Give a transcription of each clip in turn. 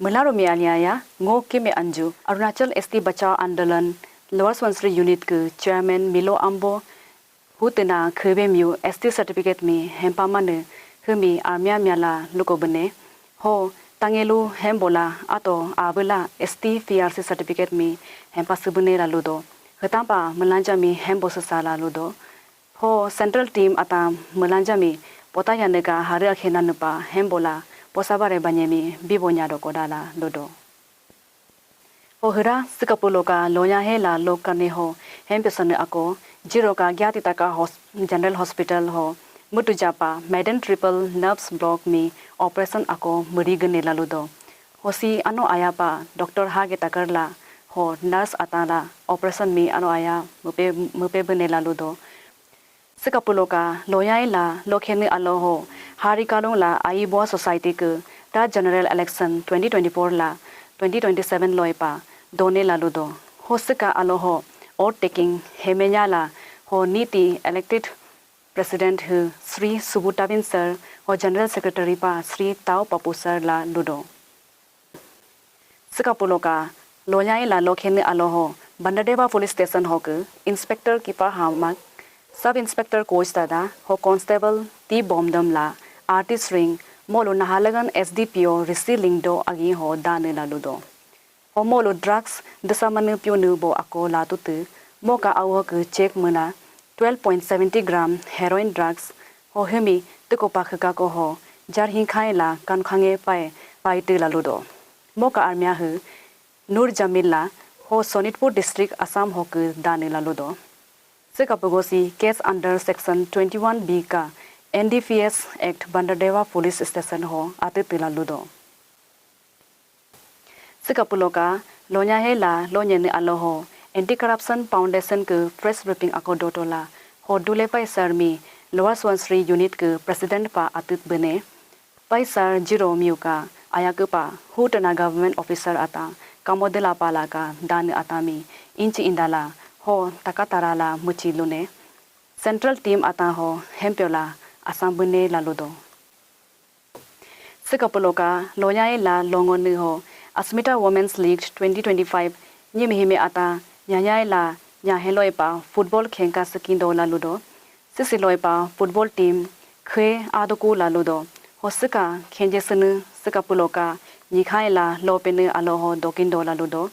Mularo Mialiaya, Ngo Kime Anju, Arunachal ST Bachao Andalan, Lower Swansea Unit Ku, Chairman Milo Ambo, Hutena Kubemu, ST Certificate Me, Hempamane, Humi, Armia Miala, Lukobene, Ho, Tangelu, Hembola, Ato, Abula, ST FRC Certificate Me, Hempasubunera Ludo, Hetampa, Melanjami, Hembosala Ludo, Ho, Central Team Atam, Melanjami, Potayanega, Haria Henanupa, Hembola, Posabare Banyemi, Bibonya Kodala, Dodo. Ohura, Sikapuloka, Loya Hela, Lokaneho, Hempesone Ako, Jiroka, Gyatitaka General Hospital Ho, Mutujapa, Maiden Triple Nerves Block Me, Operation Ako, Muriganela Ludo. Hosi Ano Ayapa, Dr. Hagetakarla, Ho, Nurse Atala, Operation Me Ano Aya, Mupebenela Ludo. Sikapuloka, Loyaila, Lokene Aloho, Harikalong la Aibo Society ke, Ta General Election 2024 la, 2027 loipa, Done la Ludo. Hosika Aloho, or taking, Hemenya la, Ho Niti elected President Hu, Sri Subutabin Sir, Ho General Secretary pa, Sri Tau Papu Sir la Ludo. Sikapuloka, Loyaila Lokene Aloho, Bandadeva Police Station Hoku, Inspector Kipa Hamak, Sub Inspector Coach Tada, Ho Constable T Bomdam La, Artist Ring, Molo Nahalagan SDPO Receiving Do Agi Ho Danela Ludo. Ho Molo Drugs, Desamanu Punubo Ako Latutu, Moka Awak Check Muna, 12.70 gram heroin drugs, Ho Hemi, Tukopakako Ho, Jarhin Kaila, Kankange Pai Tila Ludo. Moka Armiahu, Nur Jamila, Ho Sonitpur District Assam Hoku Danela Ludo. Sikapugosi case under section 21B ka NDPS Act Bandadeva Police Station ho atitila ludo. Sikapuloka lonya hela lonyene aloho Anti-Corruption Foundation ke press briefing ako dotola ho dule paisar mi Lower Swansea Unit ke President pa atit bene paisar jiro miuka ayakupa hutana government officer ata kamodela pala ka dan atami inchi indala Ho Takatarala Muchilune Central Team Ataho Hempiola Asambune Laludo Sikapuloka Loya La Longoniho Asmita Women's League 2025 Nyimihime Ata Nyaya La Nyaheloipa Football Kenka Sakindo Laludo Sisiloipa Football Team Kwe Adoku Laludo Hosika Kenjesunu Sikapuloka Nikaila Lopene Aloho Dokindo Laludo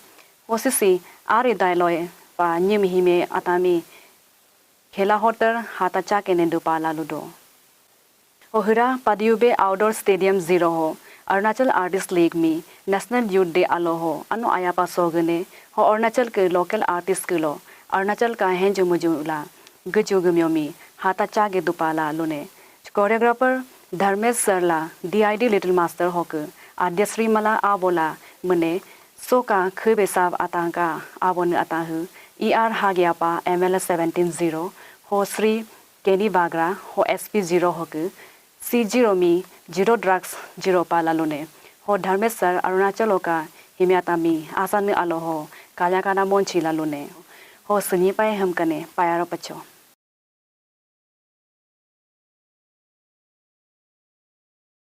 Hosisi Ari Dailoi Pa Nyimihime Atami Kela Hotter Hatacha Kenendupala Ludo. Ohura Padiube Outdoor Stadium 0 Ho Arunachal Artist League Me National Youth Day Aloho Anu Ayapa Sogane Ho Arunachal ke local artist kilo Arunachal ka Henjumujula Gujugumyomi Hatacha ge Dupala Lune Choreographer Dharmesh Sarla DID Little Master Hoku Adyasri Mala Abola Mune Soka Kubesav Atanka Abon Atahu ER Hagiapa MLS 17-0 Ho Sri Kenny Bagra Ho SP0 Hoku C0 Mi 0 Drugs 0 Palalune Ho Dharmesh Sar Arunachaloka Himiatami Asanu Aloho Kayakana Monchila Lune Ho Sunipai Hamkane Payaro Pacho